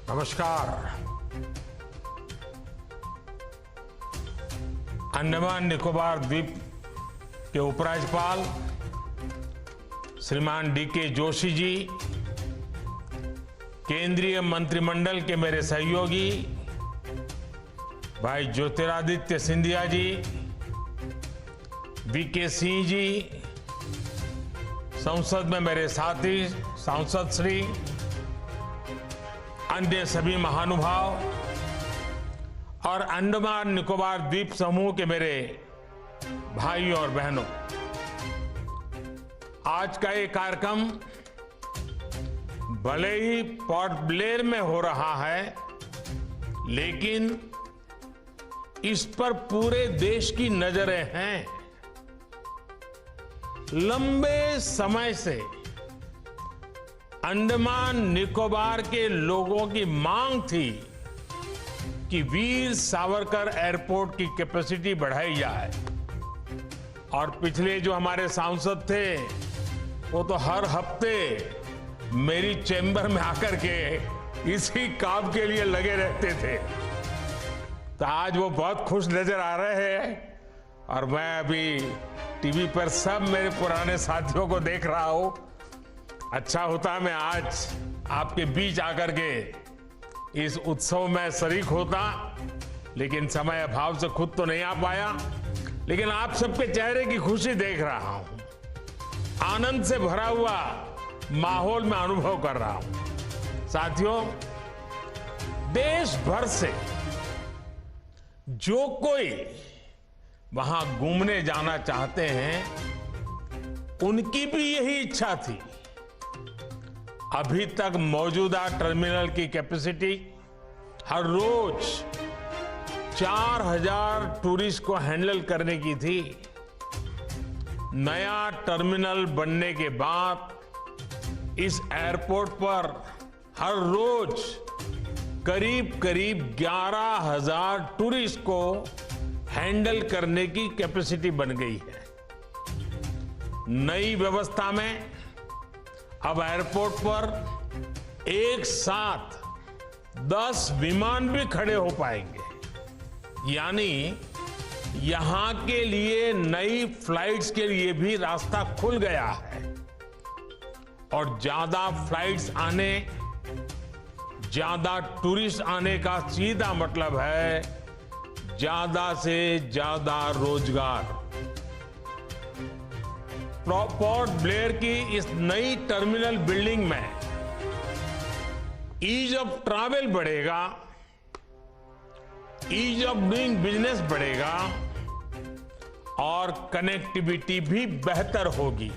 नमस्कार। अंडमान निकोबार द्वीप के उपराज्यपाल श्रीमान डीके जोशी जी, केंद्रीय मंत्रिमंडल के मेरे सहयोगी भाई ज्योतिरादित्य सिंधिया जी, वीके सिंह जी, संसद में मेरे साथी सांसद श्री, अन्य सभी महानुभाव और अंडमान निकोबार द्वीप समूह के मेरे भाइयों और बहनों, आज का ये कार्यक्रम भले ही पोर्ट ब्लेयर में हो रहा है, लेकिन इस पर पूरे देश की नजरें हैं। लंबे समय से अंडमान निकोबार के लोगों की मांग थी कि वीर सावरकर एयरपोर्ट की कैपेसिटी बढ़ाई जाए, और पिछले जो हमारे सांसद थे वो तो हर हफ्ते मेरी चैम्बर में आकर के इसी काम के लिए लगे रहते थे। तो आज वो बहुत खुश नजर आ रहे हैं, और मैं अभी टीवी पर सब मेरे पुराने साथियों को देख रहा हूं। अच्छा होता मैं आज आपके बीच आकर के इस उत्सव में शरीक होता, लेकिन समय अभाव से खुद तो नहीं आ पाया। लेकिन आप सबके चेहरे की खुशी देख रहा हूं, आनंद से भरा हुआ माहौल में अनुभव कर रहा हूं। साथियों, देश भर से जो कोई वहां घूमने जाना चाहते हैं, उनकी भी यही इच्छा थी। अभी तक मौजूदा टर्मिनल की कैपेसिटी हर रोज 4000 टूरिस्ट को हैंडल करने की थी। नया टर्मिनल बनने के बाद इस एयरपोर्ट पर हर रोज करीब करीब 11000 टूरिस्ट को हैंडल करने की कैपेसिटी बन गई है। नई व्यवस्था में अब एयरपोर्ट पर एक साथ 10 विमान भी खड़े हो पाएंगे, यानी यहां के लिए नई फ्लाइट्स के लिए भी रास्ता खुल गया है। और ज्यादा फ्लाइट्स आने, ज्यादा टूरिस्ट आने का सीधा मतलब है ज्यादा से ज्यादा रोजगार। पोर्ट ब्लेयर की इस नई टर्मिनल बिल्डिंग में ईज ऑफ ट्रैवल बढ़ेगा, ईज ऑफ डूइंग बिजनेस बढ़ेगा, और कनेक्टिविटी भी बेहतर होगी।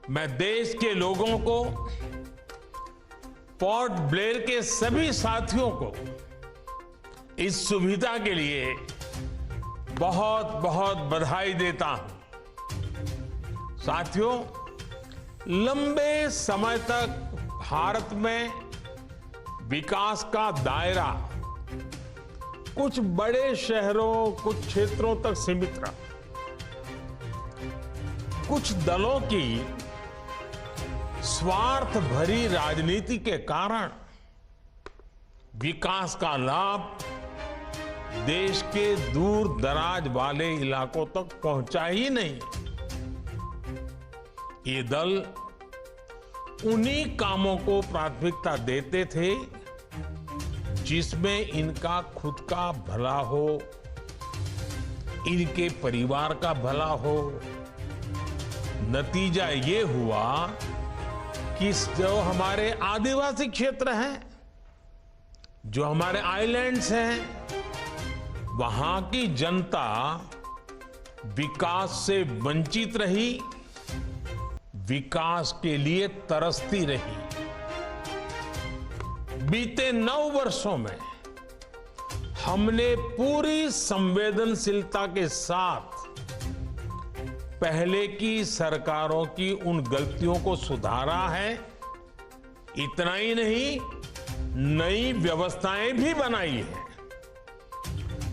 मैं देश के लोगों को, पोर्ट ब्लेयर के सभी साथियों को इस सुविधा के लिए बहुत बहुत बधाई देता हूं। साथियों, लंबे समय तक भारत में विकास का दायरा कुछ बड़े शहरों, कुछ क्षेत्रों तक सीमित रहा। कुछ दलों की स्वार्थ भरी राजनीति के कारण विकास का लाभ देश के दूर दराज वाले इलाकों तक पहुंचा ही नहीं। ये दल उन्हीं कामों को प्राथमिकता देते थे जिसमें इनका खुद का भला हो, इनके परिवार का भला हो। नतीजा ये हुआ कि जो हमारे आदिवासी क्षेत्र हैं, जो हमारे आइलैंड्स हैं, वहां की जनता विकास से वंचित रही, विकास के लिए तरसती रही। बीते 9 वर्षों में हमने पूरी संवेदनशीलता के साथ पहले की सरकारों की उन गलतियों को सुधारा है। इतना ही नहीं, नई व्यवस्थाएं भी बनाई है।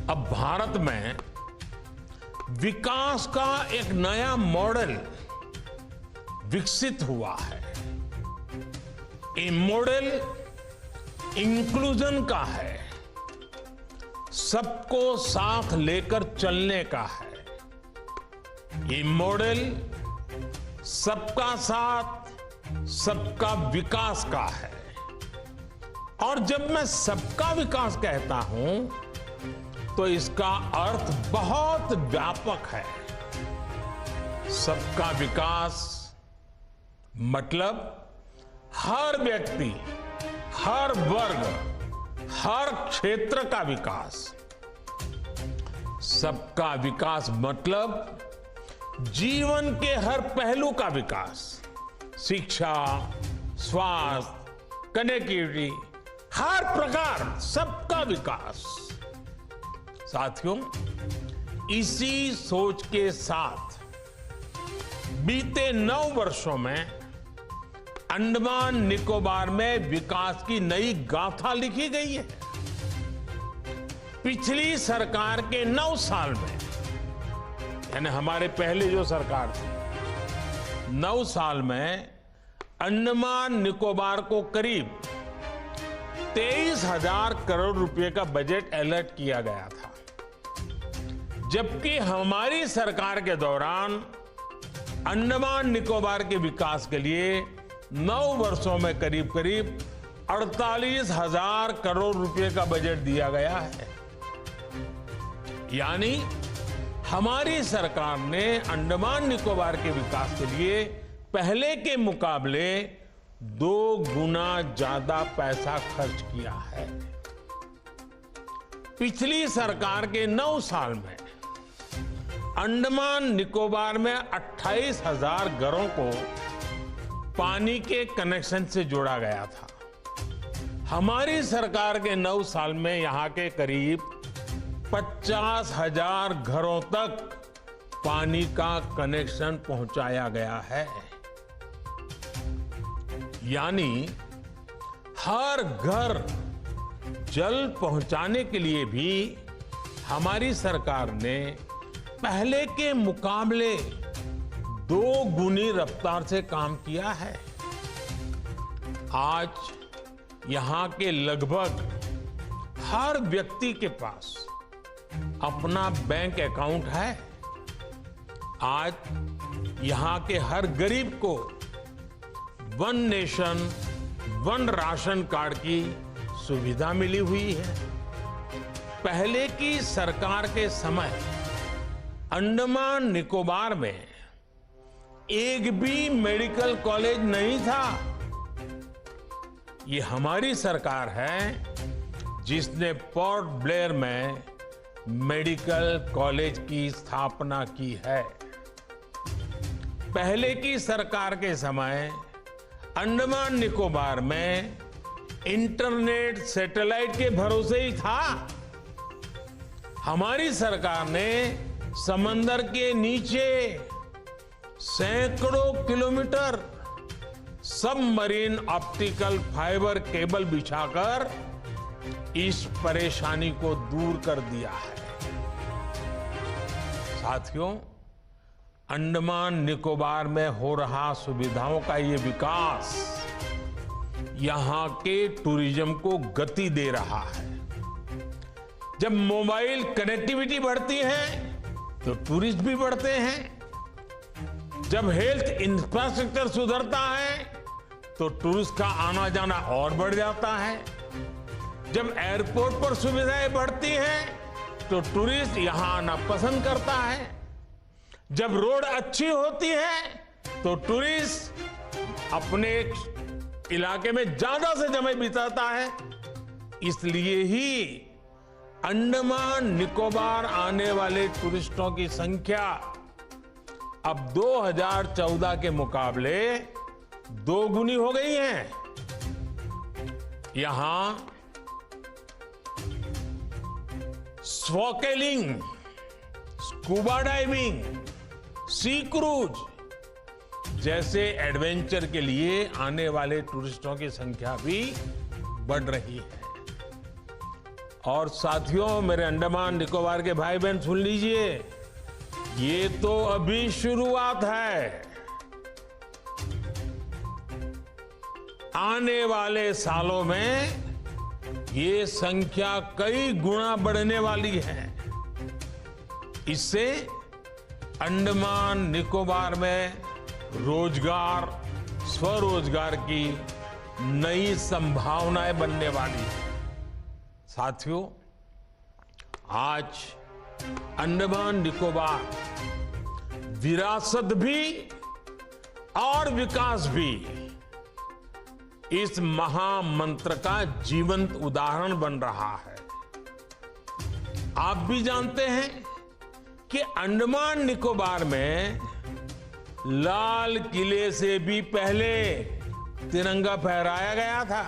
अब भारत में विकास का एक नया मॉडल विकसित हुआ है। ये मॉडल इंक्लूजन का है, सबको साथ लेकर चलने का है। ये मॉडल सबका साथ सबका विकास का है। और जब मैं सबका विकास कहता हूं तो इसका अर्थ बहुत व्यापक है। सबका विकास मतलब हर व्यक्ति, हर वर्ग, हर क्षेत्र का विकास। सबका विकास मतलब जीवन के हर पहलू का विकास, शिक्षा, स्वास्थ्य, कनेक्टिविटी, हर प्रकार सबका विकास। साथियों, इसी सोच के साथ बीते 9 वर्षों में अंडमान निकोबार में विकास की नई गाथा लिखी गई है। पिछली सरकार के 9 साल में, यानी हमारे पहले जो सरकार थी, 9 साल में अंडमान निकोबार को करीब 23,000 करोड़ रुपए का बजट अलॉट किया गया था। जबकि हमारी सरकार के दौरान अंडमान निकोबार के विकास के लिए 9 वर्षों में करीब करीब 48,000 करोड़ रुपए का बजट दिया गया है। यानी हमारी सरकार ने अंडमान निकोबार के विकास के लिए पहले के मुकाबले 2 गुना ज्यादा पैसा खर्च किया है। पिछली सरकार के 9 साल में अंडमान निकोबार में 28,000 घरों को पानी के कनेक्शन से जोड़ा गया था। हमारी सरकार के 9 साल में यहां के करीब 50,000 घरों तक पानी का कनेक्शन पहुंचाया गया है। यानी हर घर जल पहुंचाने के लिए भी हमारी सरकार ने पहले के मुकाबले 2 गुनी रफ्तार से काम किया है। आज यहां के लगभग हर व्यक्ति के पास अपना बैंक अकाउंट है। आज यहां के हर गरीब को one nation, one ration card की सुविधा मिली हुई है। पहले की सरकार के समय अंडमान निकोबार में एक भी मेडिकल कॉलेज नहीं था। ये हमारी सरकार है जिसने पोर्ट ब्लेयर में मेडिकल कॉलेज की स्थापना की है। पहले की सरकार के समय अंडमान निकोबार में इंटरनेट सैटेलाइट के भरोसे ही था। हमारी सरकार ने समंदर के नीचे सैकड़ों kilometre submarine optical fibre cable बिछाकर इस परेशानी को दूर कर दिया है। साथियों, अंडमान निकोबार में हो रहा सुविधाओं का ये विकास यहां के टूरिज्म को गति दे रहा है। जब मोबाइल कनेक्टिविटी बढ़ती है तो टूरिस्ट भी बढ़ते हैं। जब हेल्थ इंफ्रास्ट्रक्चर सुधरता है तो टूरिस्ट का आना जाना और बढ़ जाता है। जब एयरपोर्ट पर सुविधाएं बढ़ती हैं तो टूरिस्ट यहां आना पसंद करता है। जब रोड अच्छी होती है तो टूरिस्ट अपने इलाके में ज्यादा से समय बिताता है। इसलिए ही अंडमान निकोबार आने वाले टूरिस्टों की संख्या अब 2014 के मुकाबले 2 गुनी हो गई है। यहां स्नॉर्केलिंग, स्कूबा डाइविंग, सी क्रूज जैसे एडवेंचर के लिए आने वाले टूरिस्टों की संख्या भी बढ़ रही है। और साथियों, मेरे अंडमान निकोबार के भाई बहन सुन लीजिए, ये तो अभी शुरुआत है। आने वाले सालों में ये संख्या कई गुना बढ़ने वाली है। इससे अंडमान निकोबार में रोजगार, स्वरोजगार की नई संभावनाएं बनने वाली है। साथियों, आज अंडमान निकोबार विरासत भी और विकास भी इस महामंत्र का जीवंत उदाहरण बन रहा है। आप भी जानते हैं कि अंडमान निकोबार में लाल किले से भी पहले तिरंगा फहराया गया था,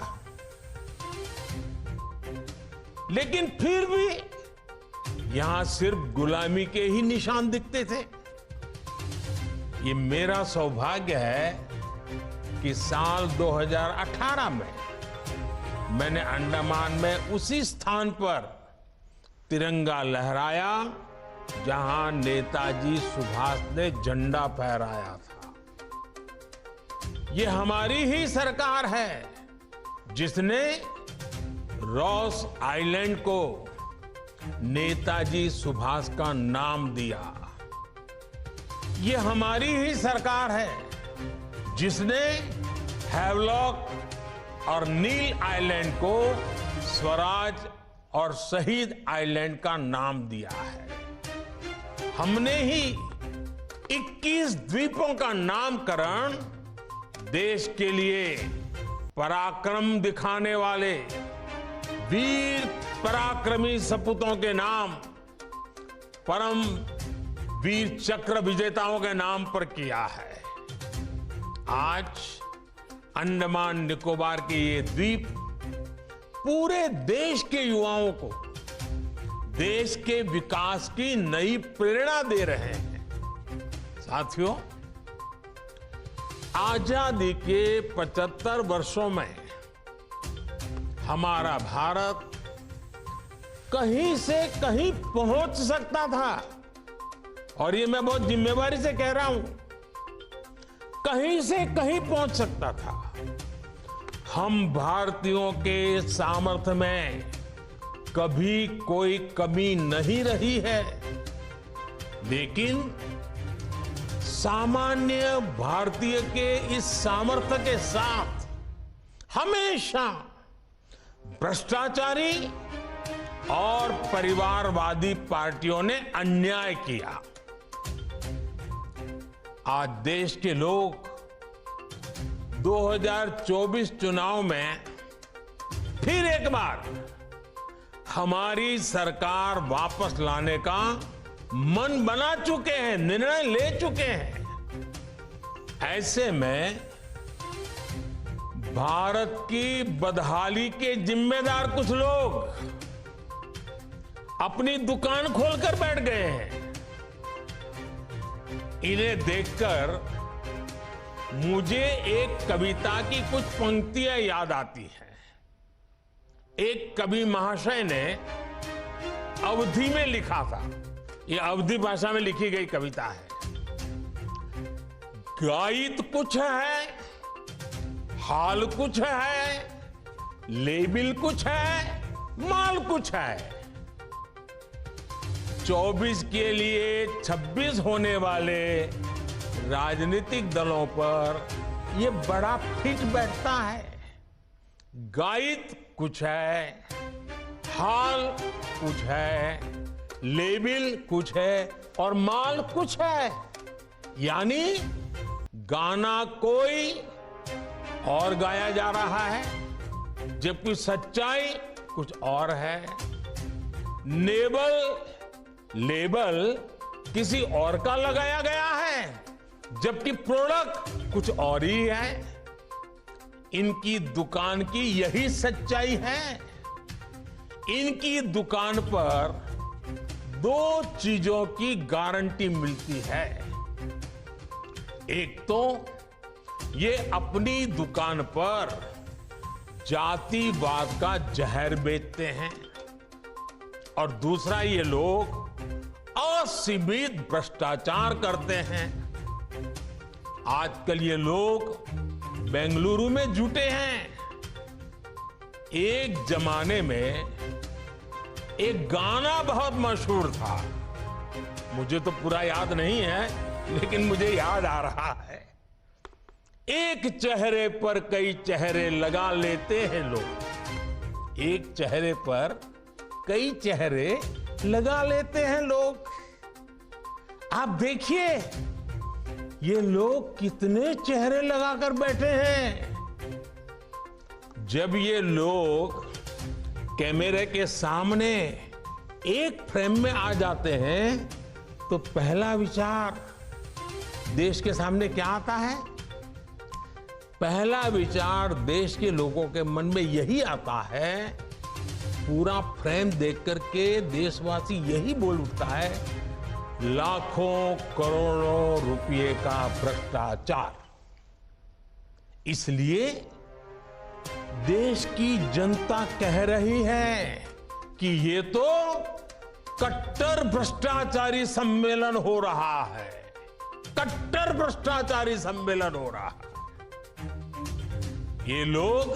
लेकिन फिर भी यहां सिर्फ गुलामी के ही निशान दिखते थे। ये मेरा सौभाग्य है कि साल 2018 में मैंने अंडमान में उसी स्थान पर तिरंगा लहराया जहां नेताजी सुभाष ने झंडा फहराया था। ये हमारी ही सरकार है जिसने रॉस आइलैंड को नेताजी सुभाष का नाम दिया। ये हमारी ही सरकार है जिसने हैवलॉक और नील आइलैंड को स्वराज और शहीद आइलैंड का नाम दिया है। हमने ही 21 द्वीपों का नामकरण देश के लिए पराक्रम दिखाने वाले वीर पराक्रमी सपूतों के नाम, परम वीर चक्र विजेताओं के नाम पर किया है। आज अंडमान निकोबार के ये द्वीप पूरे देश के युवाओं को देश के विकास की नई प्रेरणा दे रहे हैं। साथियों, आजादी के 75 वर्षों में हमारा भारत कहीं से कहीं पहुंच सकता था, और ये मैं बहुत जिम्मेवारी से कह रहा हूं, कहीं से कहीं पहुंच सकता था। हम भारतीयों के सामर्थ्य में कभी कोई कमी नहीं रही है, लेकिन सामान्य भारतीय के इस सामर्थ्य के साथ हमेशा भ्रष्टाचारी और परिवारवादी पार्टियों ने अन्याय किया। आज देश के लोग 2024 चुनाव में फिर एक बार हमारी सरकार वापस लाने का मन बना चुके हैं, निर्णय ले चुके हैं। ऐसे में भारत की बदहाली के जिम्मेदार कुछ लोग अपनी दुकान खोलकर बैठ गए हैं। इन्हें देखकर मुझे एक कविता की कुछ पंक्तियां याद आती हैं। एक कवि महाशय ने अवधी में लिखा था, ये अवधी भाषा में लिखी गई कविता है। गायित कुछ है, हाल कुछ है, लेबिल कुछ है, माल कुछ है। 24 के लिए 26 होने वाले राजनीतिक दलों पर यह बड़ा फिट बैठता है। गायित कुछ है, हाल कुछ है, लेबिल कुछ है और माल कुछ है। यानी गाना कोई और गाया जा रहा है, जबकि सच्चाई कुछ और है। लेबल किसी और का लगाया गया है, जबकि प्रोडक्ट कुछ और ही है। इनकी दुकान की यही सच्चाई है। इनकी दुकान पर दो चीजों की गारंटी मिलती है। एक तो ये अपनी दुकान पर जातिवाद का जहर बेचते हैं, और दूसरा ये लोग असीमित भ्रष्टाचार करते हैं। आजकल ये लोग बेंगलुरु में जुटे हैं। एक जमाने में एक गाना बहुत मशहूर था, मुझे तो पूरा याद नहीं है लेकिन मुझे याद आ रहा है। एक चेहरे पर कई चेहरे लगा लेते हैं लोग, एक चेहरे पर कई चेहरे लगा लेते हैं लोग। आप देखिए ये लोग कितने चेहरे लगाकर बैठे हैं। जब ये लोग कैमरे के सामने एक फ्रेम में आ जाते हैं तो पहला विचार देश के सामने क्या आता है? पहला विचार देश के लोगों के मन में यही आता है, पूरा फ्रेम देख करके देशवासी यही बोल उठता है, लाखों करोड़ों रुपए का भ्रष्टाचार। इसलिए देश की जनता कह रही है कि ये तो कट्टर भ्रष्टाचारी सम्मेलन हो रहा है, कट्टर भ्रष्टाचारी सम्मेलन हो रहा है। ये लोग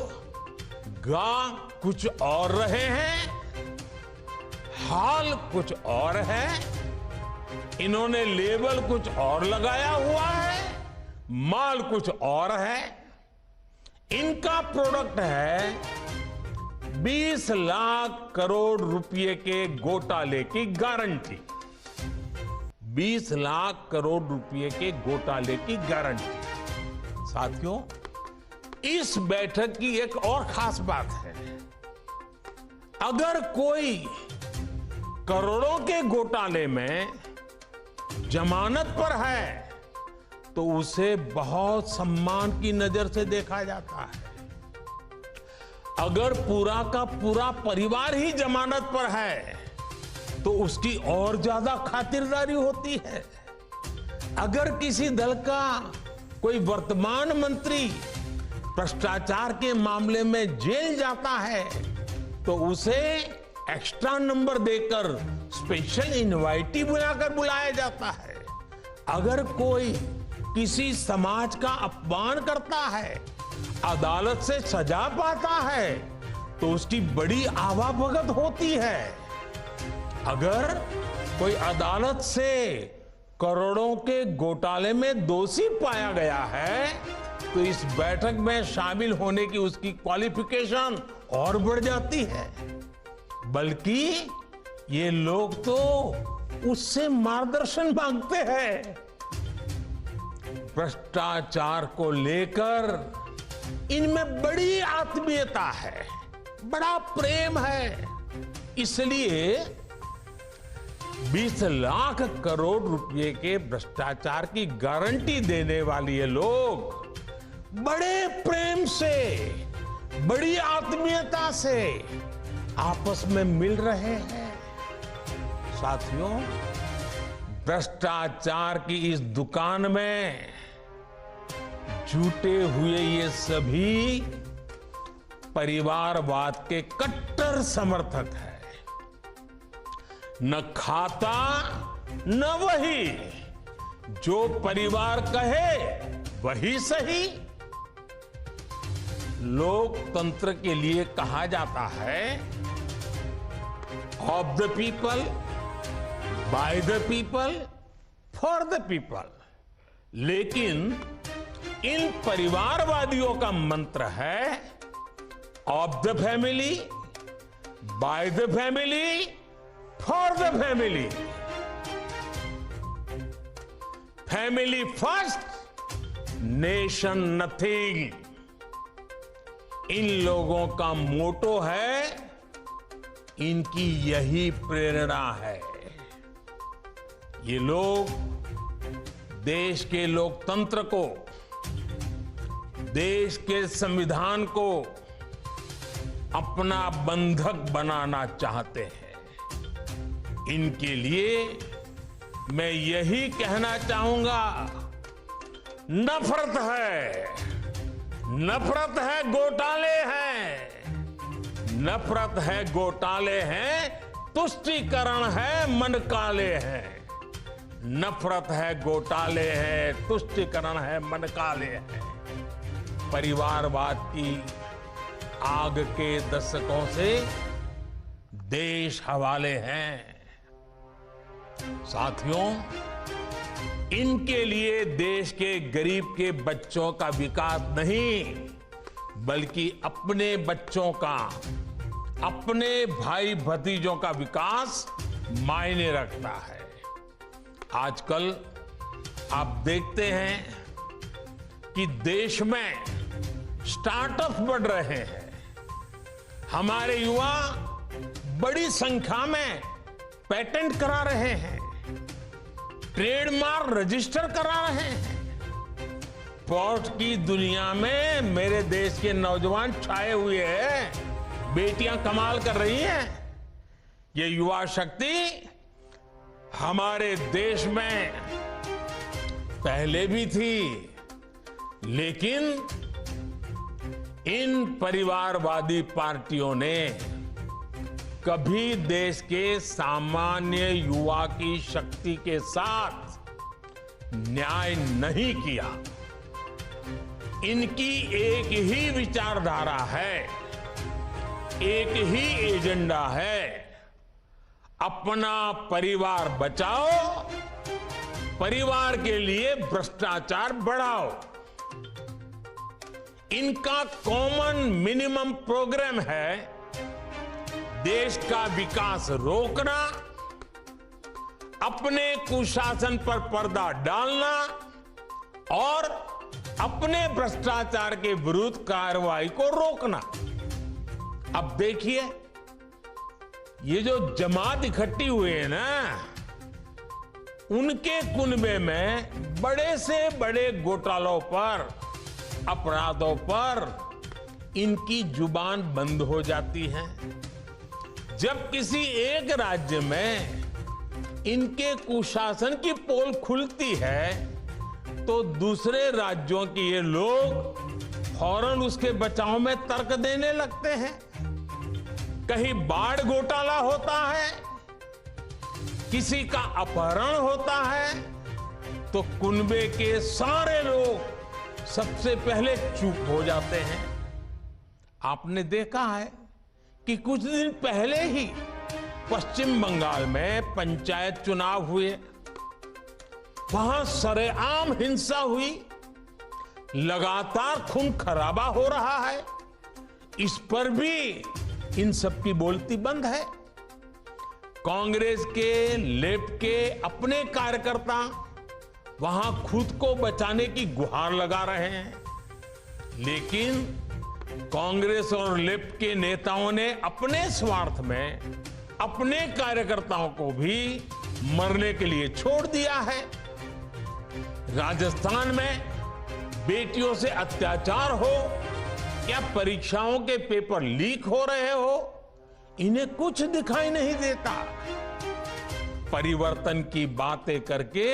गा कुछ और रहे हैं, हाल कुछ और है, इन्होंने लेबल कुछ और लगाया हुआ है, माल कुछ और है। इनका प्रोडक्ट है 20 लाख करोड़ रुपए के घोटाले की गारंटी, 20 लाख करोड़ रुपए के घोटाले की गारंटी। साथियों, इस बैठक की एक और खास बात है, अगर कोई करोड़ों के घोटाले में जमानत पर है तो उसे बहुत सम्मान की नजर से देखा जाता है। अगर पूरा का पूरा परिवार ही जमानत पर है तो उसकी और ज्यादा खातिरदारी होती है। अगर किसी दल का कोई वर्तमान मंत्री भ्रष्टाचार के मामले में जेल जाता है तो उसे एक्स्ट्रा नंबर देकर स्पेशल इनवाइटी बुलाकर बुलाया जाता है। अगर कोई किसी समाज का अपमान करता है, अदालत से सजा पाता है तो उसकी बड़ी आवाभगत होती है। अगर कोई अदालत से करोड़ों के घोटाले में दोषी पाया गया है तो इस बैठक में शामिल होने की उसकी क्वालिफिकेशन और बढ़ जाती है। बल्कि ये लोग तो उससे मार्गदर्शन मांगते हैं। भ्रष्टाचार को लेकर इनमें बड़ी आत्मीयता है, बड़ा प्रेम है। इसलिए 20 लाख करोड़ रुपए के भ्रष्टाचार की गारंटी देने वाले ये लोग बड़े प्रेम से, बड़ी आत्मीयता से आपस में मिल रहे हैं। साथियों, भ्रष्टाचार की इस दुकान में जुटे हुए ये सभी परिवारवाद के कट्टर समर्थक हैं। न खाता न वही, जो परिवार कहे वही सही। लोकतंत्र के लिए कहा जाता है of the people, by the people, for the people. लेकिन इन परिवारवादियों का मंत्र है of the family, by the family, for the family. Family first, nation nothing. इन लोगों का मोटो है, इनकी यही प्रेरणा है। ये लोग देश के लोकतंत्र को, देश के संविधान को अपना बंधक बनाना चाहते हैं। इनके लिए मैं यही कहना चाहूंगा, नफरत है, नफरत है, घोटाले हैं, नफरत है, घोटाले हैं, तुष्टीकरण है, मन काले हैं। नफरत है, घोटाले हैं, तुष्टीकरण है, मन काले हैं। परिवारवाद की आग के दशकों से देश हवाले हैं। साथियों, इनके लिए देश के गरीब के बच्चों का विकास नहीं, बल्कि अपने बच्चों का, अपने भाई भतीजों का विकास मायने रखता है। आजकल आप देखते हैं कि देश में स्टार्टअप बढ़ रहे हैं। हमारे युवा बड़ी संख्या में पेटेंट करा रहे हैं, ट्रेडमार्क रजिस्टर करा रहे हैं। स्पोर्ट्स की दुनिया में मेरे देश के नौजवान छाए हुए हैं। बेटियां कमाल कर रही हैं। ये युवा शक्ति हमारे देश में पहले भी थी, लेकिन इन परिवारवादी पार्टियों ने कभी देश के सामान्य युवा की शक्ति के साथ न्याय नहीं किया। इनकी एक ही विचारधारा है, एक ही एजेंडा है, अपना परिवार बचाओ, परिवार के लिए भ्रष्टाचार बढ़ाओ। इनका कॉमन मिनिमम प्रोग्राम है देश का विकास रोकना, अपने कुशासन पर पर्दा डालना और अपने भ्रष्टाचार के विरुद्ध कार्रवाई को रोकना। अब देखिए, ये जो जमात इकट्ठी हुई है ना, उनके कुनबे में बड़े से बड़े घोटालों पर, अपराधों पर इनकी जुबान बंद हो जाती है। जब किसी एक राज्य में इनके कुशासन की पोल खुलती है, तो दूसरे राज्यों के ये लोग फौरन उसके बचाव में तर्क देने लगते हैं। कहीं बाढ़ घोटाला होता है, किसी का अपहरण होता है, तो कुनबे के सारे लोग सबसे पहले चुप हो जाते हैं। आपने देखा है कि कुछ दिन पहले ही पश्चिम बंगाल में पंचायत चुनाव हुए, वहां सरेआम हिंसा हुई, लगातार खून खराबा हो रहा है। इस पर भी इन सब की बोलती बंद है। कांग्रेस के, लेफ्ट के अपने कार्यकर्ता वहां खुद को बचाने की गुहार लगा रहे हैं, लेकिन कांग्रेस और लेफ्ट के नेताओं ने अपने स्वार्थ में अपने कार्यकर्ताओं को भी मरने के लिए छोड़ दिया है। राजस्थान में बेटियों से अत्याचार हो या परीक्षाओं के पेपर लीक हो रहे हो, इन्हें कुछ दिखाई नहीं देता। परिवर्तन की बातें करके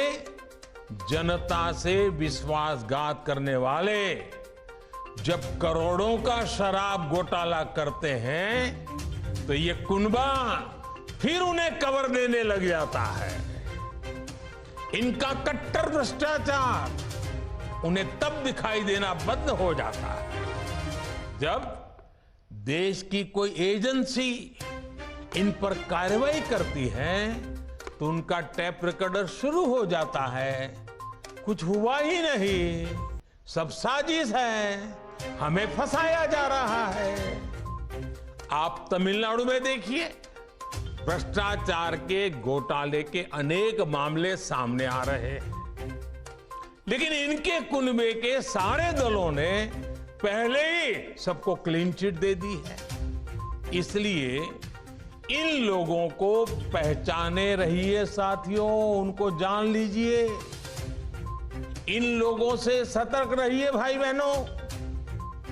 जनता से विश्वासघात करने वाले जब करोड़ों का शराब घोटाला करते हैं, तो ये कुनबा फिर उन्हें कवर देने लग जाता है। इनका कट्टर भ्रष्टाचार उन्हें तब दिखाई देना बंद हो जाता है जब देश की कोई एजेंसी इन पर कार्रवाई करती है, तो उनका टैप रिकॉर्डर शुरू हो जाता है। कुछ हुआ ही नहीं, सब साजिश है, हमें फंसाया जा रहा है। आप तमिलनाडु में देखिए, भ्रष्टाचार के घोटाले के अनेक मामले सामने आ रहे हैं, लेकिन इनके कुनबे के सारे दलों ने पहले ही सबको क्लीन चिट दे दी है। इसलिए इन लोगों को पहचाने रहिए साथियों, उनको जान लीजिए। इन लोगों से सतर्क रहिए भाई बहनों।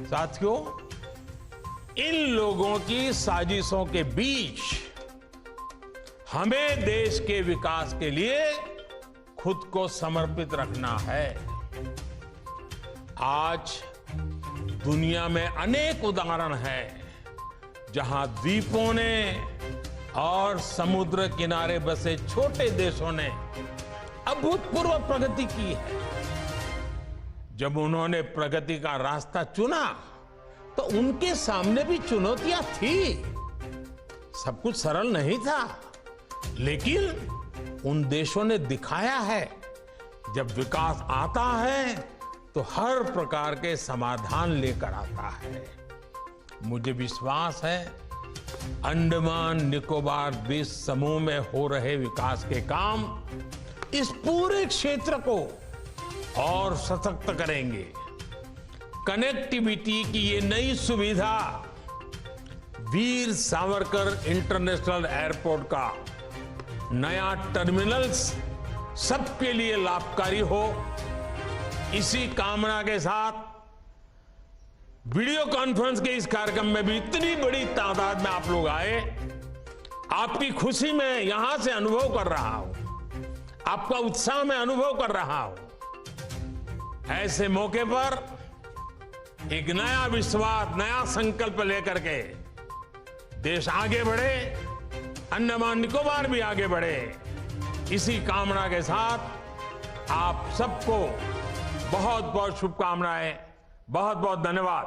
साथियों, इन लोगों की साजिशों के बीच हमें देश के विकास के लिए खुद को समर्पित रखना है। आज दुनिया में अनेक उदाहरण हैं जहां द्वीपों ने और समुद्र किनारे बसे छोटे देशों ने अभूतपूर्व प्रगति की है। जब उन्होंने प्रगति का रास्ता चुना, तो उनके सामने भी चुनौतियां थी। सब कुछ सरल नहीं था, लेकिन उन देशों ने दिखाया है जब विकास आता है तो हर प्रकार के समाधान लेकर आता है। मुझे विश्वास है अंडमान निकोबार द्वीप समूह में हो रहे विकास के काम इस पूरे क्षेत्र को और सशक्त करेंगे। कनेक्टिविटी की ये नई सुविधा वीर सावरकर इंटरनेशनल एयरपोर्ट का नया टर्मिनल्स सबके लिए लाभकारी हो, इसी कामना के साथ वीडियो कॉन्फ्रेंस के इस कार्यक्रम में भी इतनी बड़ी तादाद में आप लोग आए। आपकी खुशी में यहां से अनुभव कर रहा हूं, आपका उत्साह में अनुभव कर रहा हूं। ऐसे मौके पर एक नया विश्वास, नया संकल्प लेकर के देश आगे बढ़े, अंडमान निकोबार भी आगे बढ़े, इसी कामना के साथ आप सबको बहुत बहुत शुभकामनाएं, बहुत बहुत धन्यवाद।